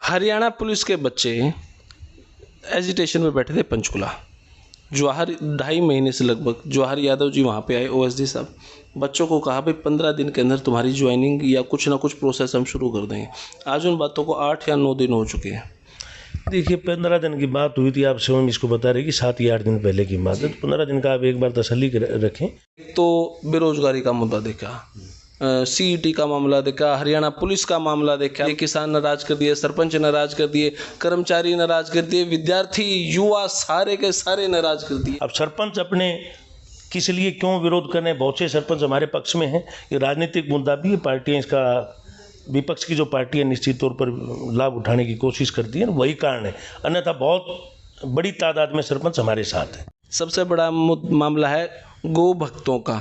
Haryana police के बच्चे agitation में बैठे थे पंचकुला। जवाहर 2.5 महीने से लगभग जवाहर यादव जी वहाँ पे आए, ओएसडी साहब। बच्चों को कहा भाई 15 दिन के अंदर तुम्हारी ज्वाइनिंग या कुछ ना कुछ प्रोसेस हम शुरू कर देंगे। आज उन बातों को 8 या 9 दिन हो चुके हैं। देखिए 15 दिन की बात हुई थी, आप स्वयं इसको बता रहे कि 7 या 8 दिन पहले की बात है, तो 15 दिन का आप एक बार तसल्ली रखें। तो बेरोजगारी का मुद्दा देखा, सीईटी का मामला देखा, हरियाणा पुलिस का मामला देखा, किसान नाराज कर दिए, सरपंच नाराज कर दिए, कर्मचारी नाराज कर दिए, विद्यार्थी युवा सारे के सारे नाराज कर दिए। अब सरपंच अपने किस लिए क्यों विरोध करने, बहुत से सरपंच हमारे पक्ष में हैं। ये राजनीतिक मुद्दा भी है, पार्टियां इसका, विपक्ष की जो पार्टियां निश्चित तौर पर लाभ उठाने की कोशिश करती हैं, वही कारण है। अन्यथा बहुत बड़ी तादाद में सरपंच हमारे साथ हैं। सबसे बड़ा मामला है गौ भक्तों का।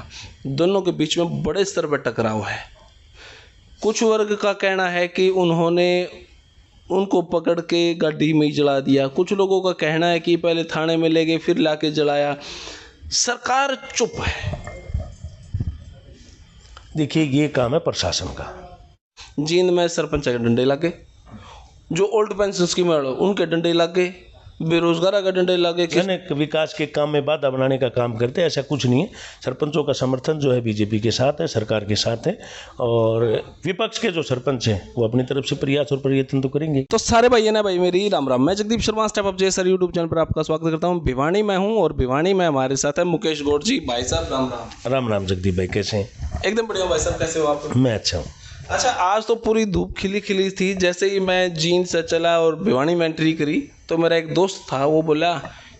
दोनों के बीच में बड़े स्तर पर टकराव है। कुछ वर्ग का कहना है कि उन्होंने उनको पकड़ के गाड़ी में ही जला दिया। कुछ लोगों का कहना है कि पहले थाने में ले गए फिर लाके जलाया। सरकार चुप है। देखिए ये काम है प्रशासन का। जींद में सरपंच के डंडे लगे, जो ओल्ड पेंशन स्कीम है उनके डंडे लगे, बेरोजगार का डंडे लगे। विकास के काम में बाधा बनाने का काम करते हैं, ऐसा कुछ नहीं है। सरपंचों का समर्थन जो है बीजेपी के साथ है, सरकार के साथ है, और विपक्ष के जो सरपंच हैं वो अपनी तरफ से प्रयास और प्रयत्न तो करेंगे। तो सारे भाई ना भाई मेरी राम राम। मैं जगदीप शर्मा, स्टेप अप जय यूट्यूब चैनल पर आपका स्वागत करता हूँ। भिवानी में हूँ और भिवानी में हमारे साथ है मुकेश गौड़ जी। भाई साहब राम राम। राम राम जगदीप भाई, कैसे हैं? एकदम बढ़िया भाई साहब, कैसे हो आप? मैं अच्छा हूँ। अच्छा, आज तो पूरी धूप खिली खिली थी। जैसे ही मैं जींद से चला और भिवानी में एंट्री करी तो मेरा एक दोस्त था, वो बोला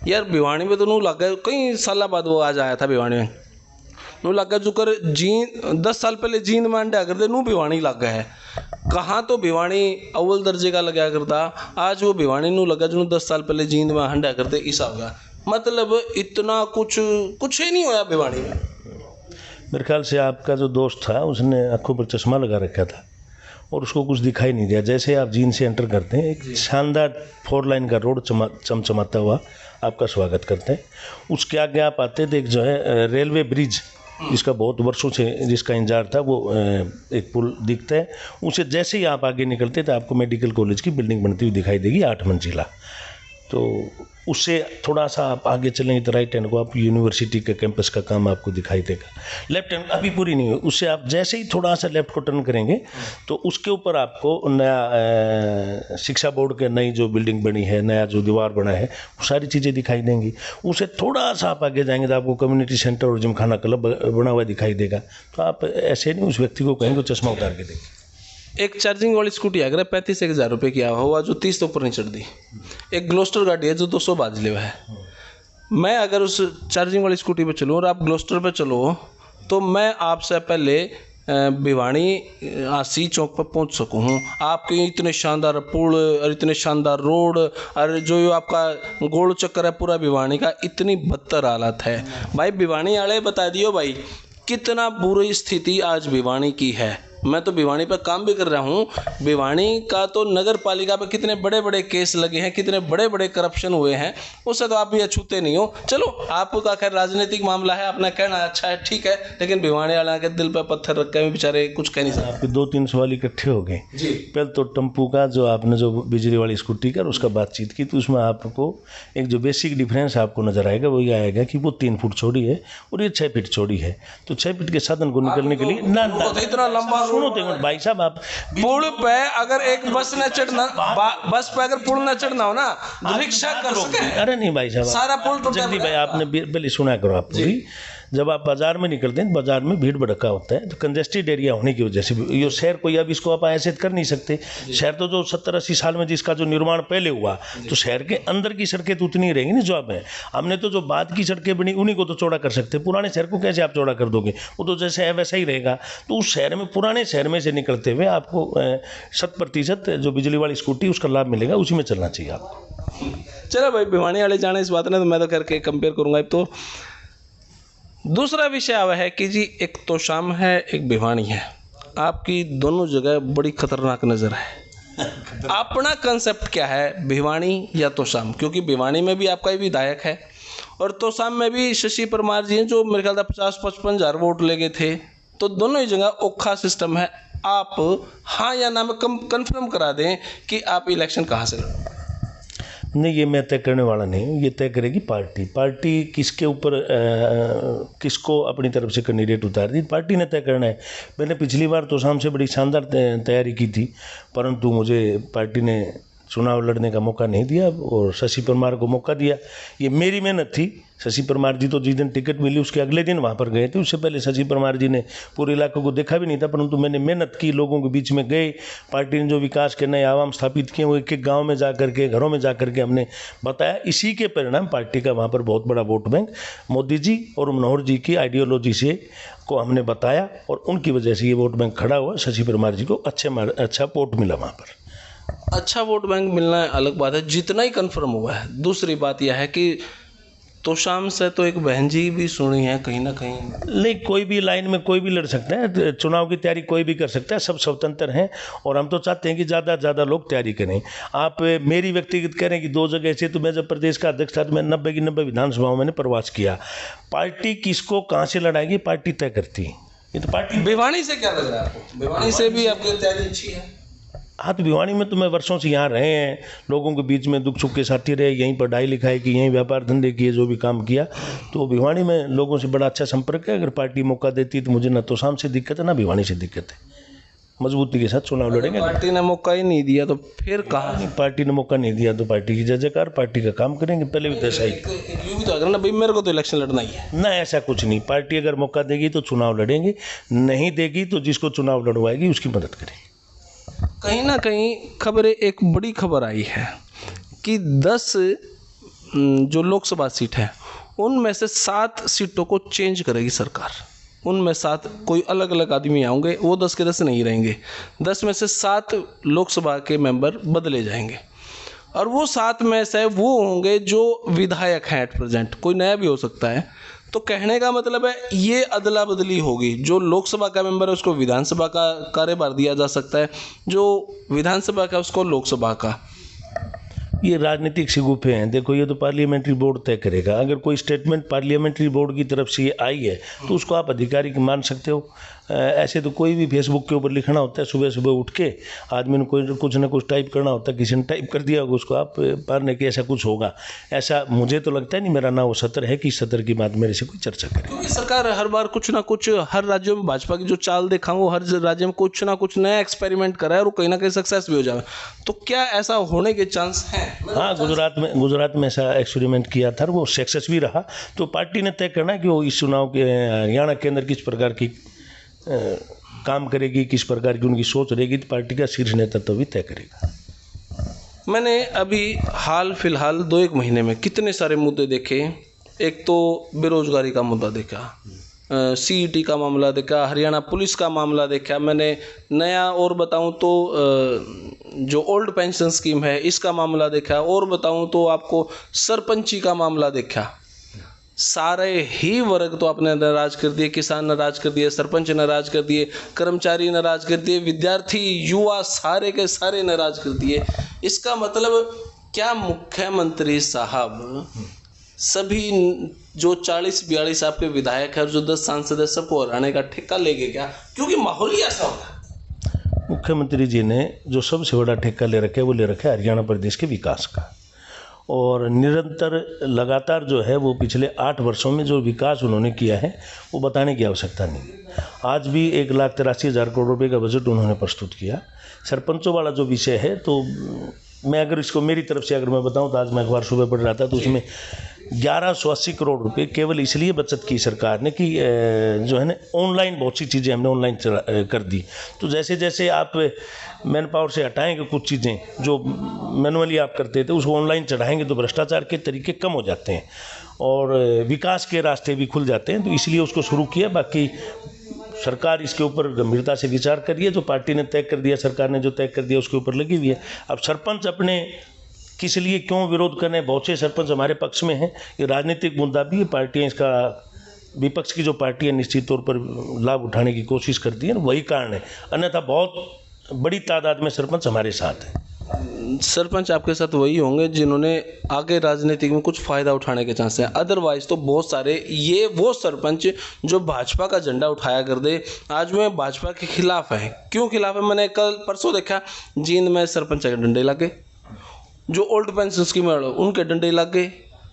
यार भिवानी में तो नू लग गया, कई साल बाद वो आज आया था भिवानी में, नू लग गया जुकर जींद 10 साल पहले जींद में अंडा करते नू भिवानी लग गया है। कहाँ तो भिवानी अव्वल दर्जे का लगा करता, आज वो भिवानी नू लगा जो 10 साल पहले जींद में हंडा करते ऐसा होगा। मतलब इतना कुछ ही नहीं होया भिवानी में। मेरे ख्याल से आपका जो दोस्त था उसने आंखों पर चश्मा लगा रखा था और उसको कुछ दिखाई नहीं दिया। जैसे आप जींद से एंटर करते हैं, एक शानदार 4 लाइन का रोड चमचमाता हुआ आपका स्वागत करते हैं। उसके आगे आप आते थे, एक जो है रेलवे ब्रिज, जिसका बहुत वर्षों से जिसका इंतजार था, वो एक पुल दिखता है। उसे जैसे ही आप आगे निकलते थे आपको मेडिकल कॉलेज की बिल्डिंग बनती हुई दिखाई देगी, 8 मंजिला। तो उससे थोड़ा सा आप आगे चलेंगे तो राइट हैंड को आप यूनिवर्सिटी के कैंपस का काम आपको दिखाई देगा। लेफ्ट हैंड अभी पूरी नहीं हुई, उससे आप जैसे ही थोड़ा सा लेफ्ट को टर्न करेंगे तो उसके ऊपर आपको नया शिक्षा बोर्ड के नई जो बिल्डिंग बनी है, नया जो दीवार बना है, वो सारी चीज़ें दिखाई देंगी। उससे थोड़ा सा आप आगे जाएंगे तो आपको कम्युनिटी सेंटर और जिमखाना क्लब बना हुआ दिखाई देगा। तो आप ऐसे नहीं उस व्यक्ति को कहेंगे चश्मा उतार के देखें। एक चार्जिंग वाली स्कूटी अगर 35,000 रुपये की हुआ जो 30 तो ऊपर नहीं चढ़ दी। एक ग्लोस्टर गाड़ी है जो 200 बाज ले हुआ है। मैं अगर उस चार्जिंग वाली स्कूटी पे चलूँ और आप ग्लोस्टर पे चलो तो मैं आपसे पहले भिवानी आसी चौक पर पहुंच सकूँ। आपके इतने शानदार पुल और इतने शानदार रोड और जो आपका गोल चक्कर है पूरा भिवानी का, इतनी बदतर हालत है भाई। भिवानी वाले बता दियो भाई कितना बुरी स्थिति आज भिवानी की है। मैं तो भिवानी पर काम भी कर रहा हूँ। भिवानी का तो नगर पालिका पर कितने बड़े बड़े केस लगे हैं, कितने बड़े बड़े करप्शन हुए हैं, उससे तो आप भी अछूते नहीं हो। चलो आपका खैर राजनीतिक मामला है, अपना कहना अच्छा है, ठीक है, लेकिन भिवानी वाला के दिल पर पत्थर रख के बेचारे कुछ कह नहीं सकते। आपके 2-3 सवाल इकट्ठे हो गए जी। पहले तो टेम्पू का जो आपने जो बिजली वाली स्कूटी का उसका बातचीत की, तो उसमें आपको एक जो बेसिक डिफरेंस आपको नजर आएगा वो ये आएगा कि वो 3 फुट चौड़ी है और ये 6 फीट चौड़ी है। तो 6 फीट के साधन को निकलने के लिए ना इतना लंबा सुनो भाई साहब, आप पुल पे अगर एक बस न चढ़ना, बस पे अगर पुल न चढ़ना हो ना रिक्शा कर सके। अरे नहीं भाई साहब, सारा पुल टूटा। जल्दी भाई आपने पहले सुना करो आप पूरी। जब आप बाजार में निकलते हैं, बाजार में भीड़ भड़का होता है, तो कंजेस्टेड एरिया होने की वजह से ये शहर कोई अब इसको आप ऐसे कर नहीं सकते। शहर तो जो 70-80 साल में जिसका जो निर्माण पहले हुआ, तो शहर के अंदर की सड़कें तो उतनी रहेंगी ना जो आप हैं। हमने तो जो बाद की सड़कें बनी उन्हीं को तो चौड़ा कर सकते। पुराने शहर को कैसे आप चौड़ा कर दोगे? वो तो जैसे है वैसा ही रहेगा। तो उस शहर में, पुराने शहर में से निकलते हुए आपको 100% जो बिजली वाली स्कूटी उसका लाभ मिलेगा, उसी में चलना चाहिए आपको। चलो भाई भिवानी वाले जाने इस बात ने तो मैं तो करके कंपेयर करूँगा। तो दूसरा विषय आवा है कि जी एक तोशाम है, एक भिवानी है। आपकी दोनों जगह बड़ी खतरनाक नज़र है। अपना कंसेप्ट क्या है, भिवानी या तोशाम? क्योंकि भिवानी में भी आपका ही विधायक है और तोशाम में भी शशि परमार जी हैं जो मेरे ख्याल से 50-55 हज़ार वोट ले गए थे। तो दोनों ही जगह औखा सिस्टम है। आप हाँ या ना में कंफर्म करा दें कि आप इलेक्शन कहाँ से लड़ोगे? नहीं, ये मैं तय करने वाला नहीं हूँ, ये तय करेगी पार्टी। पार्टी किसके ऊपर किसको अपनी तरफ से कैंडिडेट उतार दी, पार्टी ने तय करना है। मैंने पिछली बार तो शाम से बड़ी शानदार तैयारी की थी, परंतु मुझे पार्टी ने चुनाव लड़ने का मौका नहीं दिया और शशि परमार को मौका दिया। ये मेरी मेहनत थी। शशि परमार जी तो जिस दिन टिकट मिली उसके अगले दिन वहाँ पर गए थे। उससे पहले शशि परमार जी ने पूरे इलाके को देखा भी नहीं था, परंतु मैंने मेहनत की, लोगों के बीच में गए। पार्टी ने जो विकास के नए आवाम स्थापित किए वो एक एक गाँव में जा करके, घरों में जा करके हमने बताया। इसी के परिणाम पार्टी का वहाँ पर बहुत बड़ा वोट बैंक मोदी जी और मनोहर जी की आइडियोलॉजी से को हमने बताया और उनकी वजह से ये वोट बैंक खड़ा हुआ। शशि परमार जी को अच्छा वोट मिला वहाँ पर। अच्छा वोट बैंक मिलना अलग बात है, जितना ही कंफर्म हुआ है। दूसरी बात यह है कि तो शाम से तो एक बहन जी भी सुनी है कहीं ना कहीं। नहीं, कोई भी लाइन में कोई भी लड़ सकता है, चुनाव की तैयारी कोई भी कर सकता है, सब स्वतंत्र हैं और हम तो चाहते हैं कि ज़्यादा से ज़्यादा लोग तैयारी करें। आप मेरी व्यक्तिगत कह रहे हैं कि 2 जगह से, तो मैं जब प्रदेश का अध्यक्ष था तो मैं 90 की 90 विधानसभाओं मैंने प्रवास किया। पार्टी किसको कहाँ से लड़ाएगी पार्टी तय करती है। ये तो पार्टी। भिवानी से क्या लग रहा है आपको? भिवानी से भी आपकी तैयारी अच्छी है? हाँ, तो भिवानी में तो मैं वर्षों से यहाँ रहे हैं, लोगों के बीच में दुख सुख के साथी रहे, यहीं पढ़ाई लिखाई की, यहीं व्यापार धंधे किए, जो भी काम किया, तो भिवानी में लोगों से बड़ा अच्छा संपर्क है। अगर पार्टी मौका देती तो मुझे ना तो शाम से दिक्कत है ना भिवानी से दिक्कत है। मजबूती के साथ चुनाव लड़ेंगे। पार्टी ने मौका ही नहीं दिया तो फिर कहाँ? पार्टी ने मौका नहीं दिया तो पार्टी की जय जयकार, पार्टी का काम करेंगे। पहले भी तो ऐसा ही यूँ भी तो अगर ना भाई मेरे को तो इलेक्शन लड़ना ही है ना, ऐसा कुछ नहीं। पार्टी अगर मौका देगी तो चुनाव लड़ेंगे, नहीं देगी तो जिसको चुनाव लड़वाएगी उसकी मदद करेंगे। कहीं ना कहीं खबरें, एक बड़ी खबर आई है कि 10 जो लोकसभा सीट है उनमें से 7 सीटों को चेंज करेगी सरकार। उनमें 7 कोई अलग अलग आदमी आएंगे, वो 10 के 10 नहीं रहेंगे। 10 में से 7 लोकसभा के मेंबर बदले जाएंगे और वो 7 में से वो होंगे जो विधायक हैं एट प्रेजेंट, कोई नया भी हो सकता है। तो कहने का मतलब है ये अदला बदली होगी। जो लोकसभा का मेंबर है उसको विधानसभा का कार्यभार दिया जा सकता है, जो विधानसभा का उसको लोकसभा का। ये राजनीतिक शिगुफे हैं। देखो, ये तो पार्लियामेंट्री बोर्ड तय करेगा। अगर कोई स्टेटमेंट पार्लियामेंट्री बोर्ड की तरफ से ये आई है तो उसको आप आधिकारिक मान सकते हो। ऐसे तो कोई भी फेसबुक के ऊपर लिखना होता है, सुबह सुबह उठ के आदमी ने कोई कुछ ना कुछ टाइप करना होता है, किसी ने टाइप कर दिया होगा, उसको आप पारने के ऐसा कुछ होगा। ऐसा मुझे तो लगता है नहीं। मेरा ना वो सत्र है कि सत्र की बात मेरे से कोई चर्चा करे, क्योंकि सरकार हर बार कुछ ना कुछ, हर राज्यों में भाजपा की जो चाल देखा वो हर राज्य में कुछ ना कुछ नया एक्सपेरिमेंट करा है और कहीं ना कहीं सक्सेस भी हो जाए। तो क्या ऐसा होने के चांस हैं? हाँ, गुजरात में ऐसा एक्सपेरिमेंट किया था, वो सक्सेस भी रहा। तो पार्टी ने तय करना है कि वो इस चुनाव के हरियाणा के अंदर किस प्रकार की काम करेगी, किस प्रकार की उनकी सोच रहेगी, तो पार्टी का शीर्ष नेतृत्व भी तय करेगा। मैंने अभी हाल फिलहाल 2-1 महीने में कितने सारे मुद्दे देखे। एक तो बेरोजगारी का मुद्दा देखा, CET का मामला देखा, हरियाणा पुलिस का मामला देखा मैंने। नया और बताऊं तो जो ओल्ड पेंशन स्कीम है इसका मामला देखा, और बताऊं तो आपको सरपंची का मामला देखा। सारे ही वर्ग तो आपने नाराज कर दिए, किसान नाराज कर दिए, सरपंच नाराज कर दिए, कर्मचारी नाराज कर दिए, विद्यार्थी युवा सारे के सारे नाराज कर दिए। इसका मतलब क्या मुख्यमंत्री साहब सभी जो 40-42 आपके विधायक है और जो 10 सांसद है सबको हराने का ठेका लेंगे क्या? क्योंकि माहौल ही ऐसा होता है। मुख्यमंत्री जी ने जो सबसे बड़ा ठेका ले रखा है वो ले रखा है हरियाणा प्रदेश के विकास का, और निरंतर लगातार जो है वो पिछले 8 वर्षों में जो विकास उन्होंने किया है वो बताने की आवश्यकता नहीं। आज भी 1,83,000 करोड़ रुपए का बजट उन्होंने प्रस्तुत किया। सरपंचों वाला जो विषय है, तो मैं अगर इसको मेरी तरफ से अगर मैं बताऊं तो आज मैं अखबार सुबह पढ़ रहा था तो उसमें 1180 करोड़ रुपए केवल इसलिए बचत की सरकार ने कि जो है ना ऑनलाइन बहुत सी चीज़ें हमने ऑनलाइन कर दी। तो जैसे जैसे आप मैन पावर से हटाएंगे कुछ चीज़ें जो मैनुअली आप करते थे उसको ऑनलाइन चढ़ाएंगे तो भ्रष्टाचार के तरीके कम हो जाते हैं और विकास के रास्ते भी खुल जाते हैं। तो इसलिए उसको शुरू किया। बाकी सरकार इसके ऊपर गंभीरता से विचार करिए। जो पार्टी ने तय कर दिया, सरकार ने जो तय कर दिया उसके ऊपर लगी हुई है। अब सरपंच अपने किस लिए क्यों विरोध करने, बहुत से सरपंच हमारे पक्ष में हैं। ये राजनीतिक मुद्दा भी है। पार्टियाँ इसका, विपक्ष की जो पार्टी है निश्चित तौर पर लाभ उठाने की कोशिश करती है, वही कारण है। अन्यथा बहुत बड़ी तादाद में सरपंच हमारे साथ हैं। सरपंच आपके साथ वही होंगे जिन्होंने आगे राजनीति में कुछ फ़ायदा उठाने के चांस हैं, अदरवाइज तो बहुत सारे ये वो सरपंच जो भाजपा का झंडा उठाया कर दे आज में भाजपा के खिलाफ है। क्यों खिलाफ है? मैंने कल परसों देखा जींद में सरपंच के डंडे लगे, जो ओल्ड पेंशन स्कीम वाले उनके डंडे लगे,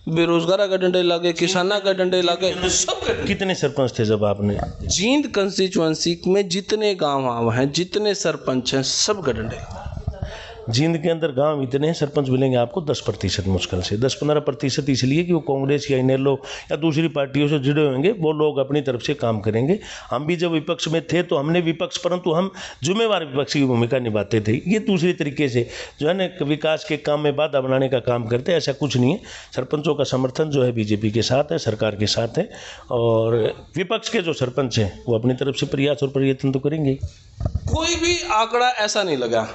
बेरोजगार का डंडे लगे, किसाना का डंडे लगे, सब कितने सरपंच थे जब आपने? जींद कंस्टिट्यूएंसी में जितने गांव हैं, जितने सरपंच हैं, सब का डंडे लगे। जींद के अंदर गांव इतने हैं, सरपंच मिलेंगे आपको 10% मुश्किल से, 10-15% इसलिए कि वो कांग्रेस या इनेलो या दूसरी पार्टियों से जुड़े होंगे, वो लोग अपनी तरफ से काम करेंगे। हम भी जब विपक्ष में थे तो हमने विपक्ष, परंतु हम जिम्मेवार विपक्ष की भूमिका निभाते थे। ये दूसरी तरीके से जो है ना विकास के काम में बाधा बनाने का काम करते हैं, ऐसा कुछ नहीं है। सरपंचों का समर्थन जो है बीजेपी के साथ है, सरकार के साथ है, और विपक्ष के जो सरपंच हैं वो अपनी तरफ से प्रयास और प्रयत्न तो करेंगे। कोई भी आंकड़ा ऐसा नहीं लगा,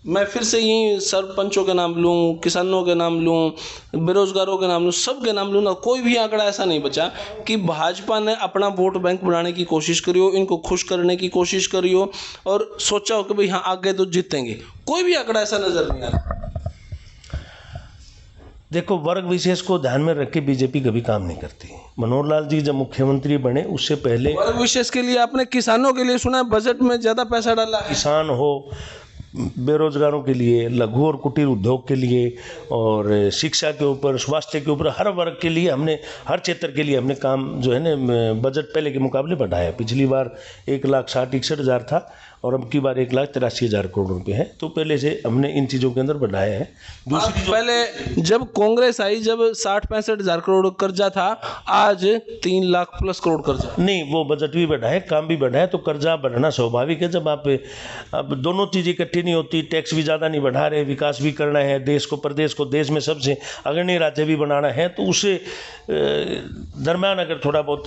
मैं फिर से यही सरपंचों के नाम लूँ, किसानों के नाम लूँ, बेरोजगारों के नाम लूँ, सब के नाम लूँ ना, कोई भी आंकड़ा ऐसा नहीं बचा कि भाजपा ने अपना वोट बैंक बनाने की कोशिश करी हो, इनको खुश करने की कोशिश करी हो और सोचा हो कि भाई हाँ आगे तो जीतेंगे। कोई भी आंकड़ा ऐसा नजर नहीं आ रहा। देखो, वर्ग विशेष को ध्यान में रख के बीजेपी कभी काम नहीं करती। मनोहर लाल जी जब मुख्यमंत्री बने उससे पहले वर्ग विशेष के लिए आपने किसानों के लिए सुना है बजट में ज़्यादा पैसा डाला है। किसान हो, बेरोजगारों के लिए, लघु और कुटीर उद्योग के लिए, और शिक्षा के ऊपर, स्वास्थ्य के ऊपर, हर वर्ग के लिए हमने, हर क्षेत्र के लिए हमने काम जो है ना बजट पहले के मुकाबले बढ़ाया। पिछली बार 1,61,61,000 था और अब की बार 1,83,000 करोड़ रुपए है। तो पहले से हमने इन चीज़ों के अंदर बढ़ाया है। दूसरी पहले जब कांग्रेस आई, जब 60-65,000 करोड़ कर्जा था, आज 3 लाख प्लस करोड़ कर्जा। नहीं, वो बजट भी बढ़ा है, काम भी बढ़ा है, तो कर्जा बढ़ना स्वाभाविक है। जब आप अब दोनों चीज़ें इकट्ठी नहीं होती, टैक्स भी ज़्यादा नहीं बढ़ा रहे, विकास भी करना है, देश को, प्रदेश को देश में सबसे अग्रणी राज्य भी बनाना है, तो उससे दरम्यान अगर थोड़ा बहुत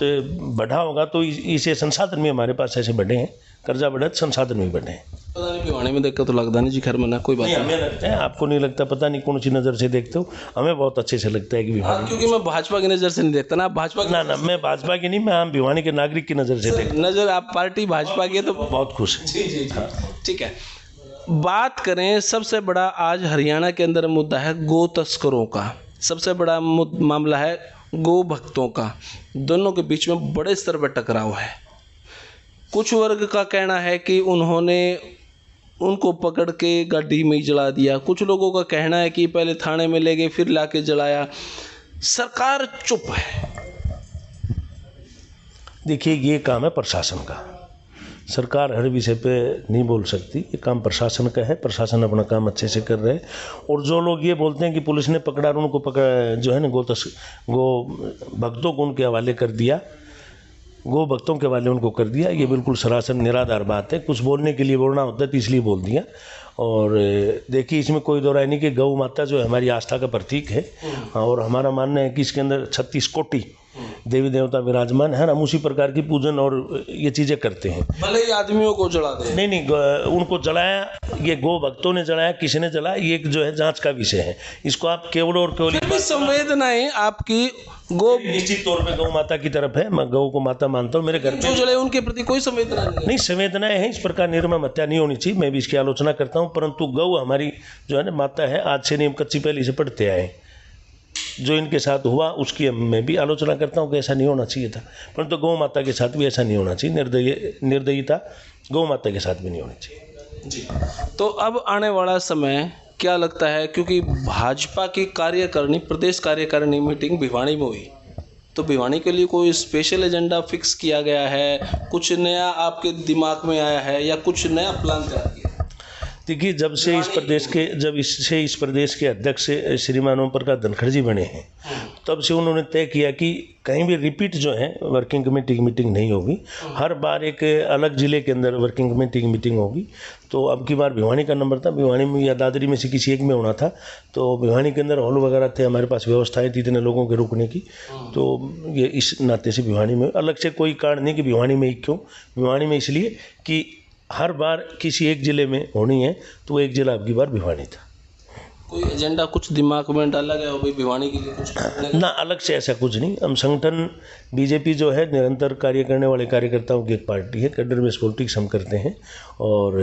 बढ़ा होगा तो इसे संसाधन में हमारे पास ऐसे बढ़े हैं, कर्जा बढ़ा तो संसाधन में बढ़े हैं। पता नहीं भिवानी में देखकर तो लगता नहीं जी, खैर मना कोई बात नहीं, हमें लगता है, आपको नहीं लगता, पता नहीं कौन सी नज़र से देखते हो, हमें बहुत अच्छे से लगता है कि भिवानी। क्योंकि मैं भाजपा की नज़र से नहीं देखता ना, भाजपा ना, मैं भाजपा की नहीं, मैं आम भिवानी के नागरिक की नज़र से देखता नज़र, आप पार्टी भाजपा की है तो बहुत खुश है। जी जी जी, ठीक है। बात करें, सबसे बड़ा आज हरियाणा के अंदर मुद्दा है गौ तस्करों का, सबसे बड़ा मामला है गौ भक्तों का। दोनों के बीच में बड़े स्तर पर टकराव है। कुछ वर्ग का कहना है कि उन्होंने उनको पकड़ के गाड़ी में ही जला दिया, कुछ लोगों का कहना है कि पहले थाने में ले गए फिर लाके जलाया। सरकार चुप है। देखिए, ये काम है प्रशासन का, सरकार हर विषय पे नहीं बोल सकती, ये काम प्रशासन का है, प्रशासन अपना काम अच्छे से कर रहे हैं। और जो लोग ये बोलते हैं कि पुलिस ने पकड़ा और उनको पकड़ा जो है ना गो भक्तों को उनके हवाले कर दिया, गो भक्तों के हवाले उनको कर दिया, ये बिल्कुल सरासर निराधार बात है। कुछ बोलने के लिए बोलना होता है तो इसलिए बोल दिया। और देखिए, इसमें कोई दो राय नहीं कि गौ माता जो है हमारी आस्था का प्रतीक है, और हमारा मानना है कि इसके अंदर 36 कोटि देवी देवता विराजमान है। हम उसी प्रकार की पूजन और ये चीज़ें करते हैं। भले ही आदमियों को जला दे, नहीं, उनको जलाया, ये गो भक्तों ने जलाया, किसने जलाया, ये एक जो है जांच का विषय है। इसको आप केवल और केवल संवेदनाएं आपकी गौ निश्चित तौर पे गौ माता की तरफ है, मैं गौ को माता मानता हूँ। मेरे घर जो जले उनके प्रति कोई संवेदना नहीं, संवेदनाएं हैं, इस प्रकार निर्मम हत्या नहीं होनी चाहिए, मैं भी इसकी आलोचना करता हूँ। परंतु गौ हमारी जो है ना माता है, आज से नहीं, कच्ची पहली से पढ़ते आए। जो इनके साथ हुआ उसकी मैं भी आलोचना करता हूँ कि ऐसा नहीं होना चाहिए था, परंतु गौ माता के साथ भी ऐसा नहीं होना चाहिए। निर्दयता गौ माता के साथ भी नहीं होनी चाहिए जी। तो अब आने वाला समय क्या लगता है, क्योंकि भाजपा की कार्यकारिणी, प्रदेश कार्यकारिणी मीटिंग भिवानी में हुई, तो भिवानी के लिए कोई स्पेशल एजेंडा फिक्स किया गया है, कुछ नया आपके दिमाग में आया है या कुछ नया प्लान तैयार किया? देखिए, जब से इस प्रदेश के अध्यक्ष श्रीमान ओम प्रकाश धनखड़ जी बने हैं, तब से उन्होंने तय किया कि कहीं भी रिपीट जो है वर्किंग कमेटी की मीटिंग नहीं होगी, हर बार एक अलग ज़िले के अंदर वर्किंग कमेटी की मीटिंग होगी। तो अब की बार भिवानी का नंबर था, भिवानी में या दादरी में से किसी एक में होना था, तो भिवानी के अंदर हॉल वगैरह थे, हमारे पास व्यवस्थाएं थी इतने लोगों के रुकने की, तो ये इस नाते से भिवानी में, अलग से कोई कारण नहीं कि भिवानी में ही क्यों, भिवानी में इसलिए कि हर बार किसी एक ज़िले में होनी है, तो एक ज़िला अब की बार भिवानी था। कोई एजेंडा कुछ दिमाग में डाला गया हो भाई भिवानी के लिए कुछ ना? अलग से ऐसा कुछ नहीं। हम संगठन बीजेपी जो है निरंतर कार्य करने वाले कार्यकर्ताओं की एक पार्टी है, कैडर बेस्ड पॉलिटिक्स हम करते हैं, और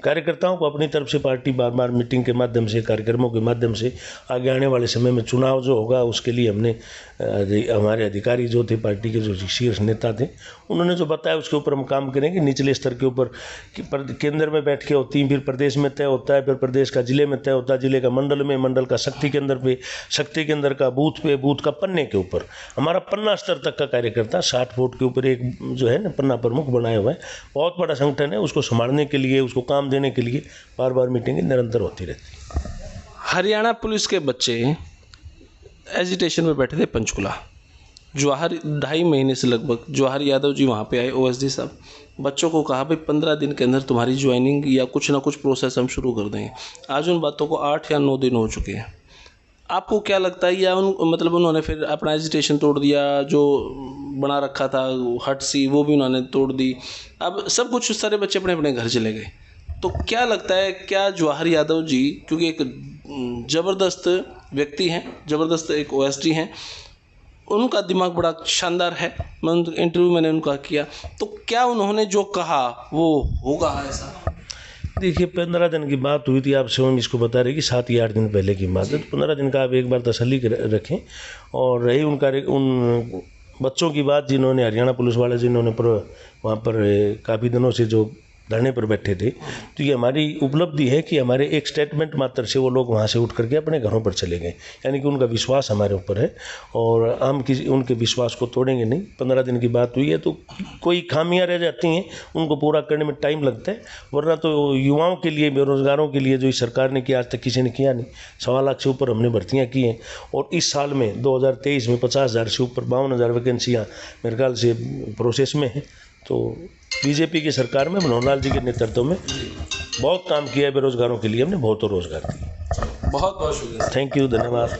कार्यकर्ताओं को अपनी तरफ से पार्टी बार बार मीटिंग के माध्यम से, कार्यक्रमों के माध्यम से आगे आने वाले समय में चुनाव जो होगा उसके लिए हमने हमारे अधिकारी जो थे, पार्टी के जो शीर्ष नेता थे, उन्होंने जो बताया उसके ऊपर हम काम करेंगे। निचले स्तर के ऊपर केंद्र में बैठ के होती हैं, फिर प्रदेश में तय होता है, फिर प्रदेश का जिले में तय होता है, जिले का मंडल में, मंडल का शक्ति केंद्र पे, शक्ति केंद्र का बूथ पे, बूथ का पन्ने के ऊपर। हमारा पन्ना स्तर तक का कार्यकर्ता 60 फुट के ऊपर एक जो है ना पन्ना प्रमुख बनाया हुआ है। बहुत बड़ा संगठन है, उसको संभालने के लिए, उसको काम देने के लिए बार बार मीटिंगें निरंतर होती रहती। हरियाणा पुलिस के बच्चे एजिटेशन में बैठे थे पंचकुला, जवाहर 2.5 महीने से लगभग जवाहर यादव जी वहाँ पे आए, ओएसडी साहब, बच्चों को कहा भाई 15 दिन के अंदर तुम्हारी ज्वाइनिंग या कुछ ना कुछ प्रोसेस हम शुरू कर देंगे। आज उन बातों को 8 या 9 दिन हो चुके हैं। आपको क्या लगता है, या मतलब उन्होंने फिर अपना एजिटेशन तोड़ दिया, जो बना रखा था हट सी वो भी उन्होंने तोड़ दी, अब सब कुछ सारे बच्चे अपने अपने घर चले गए। तो क्या लगता है, क्या जवाहर यादव जी, क्योंकि एक ज़बरदस्त व्यक्ति हैं, ज़बरदस्त एक ओएसडी हैं, उनका दिमाग बड़ा शानदार है, इंटरव्यू मैंने उनका किया, तो क्या उन्होंने जो कहा वो होगा ऐसा? देखिए 15 दिन की बात हुई थी, आप स्वयं इसको बता रहे कि 7 या 8 दिन पहले की बात है। तो 15 दिन का आप एक बार तसल्ली रखें। और रही उन बच्चों की बात जिन्होंने, हरियाणा पुलिस वाले जिन्होंने वहाँ पर काफ़ी दिनों से जो धरने पर बैठे थे, तो ये हमारी उपलब्धि है कि हमारे एक स्टेटमेंट मात्र से वो लोग वहाँ से उठ करके अपने घरों पर चले गए। यानी कि उनका विश्वास हमारे ऊपर है और हम उनके विश्वास को तोड़ेंगे नहीं। 15 दिन की बात हुई है तो कोई खामियां रह जाती हैं, उनको पूरा करने में टाइम लगता है। वरना तो युवाओं के लिए, बेरोजगारों के लिए जो इस सरकार ने किया आज तक किसी ने किया नहीं। 1.25 लाख से ऊपर हमने भर्तियाँ की हैं और इस साल में 2023 में 50,000 से ऊपर 52,000 वैकेंसियाँ मेरे ख्याल से प्रोसेस में हैं। तो बीजेपी की सरकार में मनोहर लाल जी के नेतृत्व में बहुत काम किया है बेरोजगारों के लिए, हमने बहुत रोजगार दिए। बहुत बहुत शुक्रिया, थैंक यू, धन्यवाद।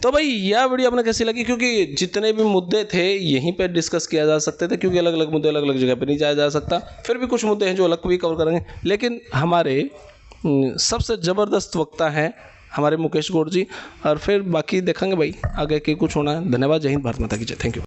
तो भाई यह वीडियो आपने कैसी लगी, क्योंकि जितने भी मुद्दे थे यहीं पे डिस्कस किया जा सकते थे, क्योंकि अलग अलग मुद्दे अलग अलग जगह पे नहीं जाया जा सकता। फिर भी कुछ मुद्दे हैं जो अलग भी कवर करेंगे, लेकिन हमारे सबसे ज़बरदस्त वक्ता हैं हमारे मुकेश गौड़ जी, और फिर बाकी देखेंगे भाई आगे के कुछ होना है। धन्यवाद, जय हिंद, भारत माता की जय, थैंक यू।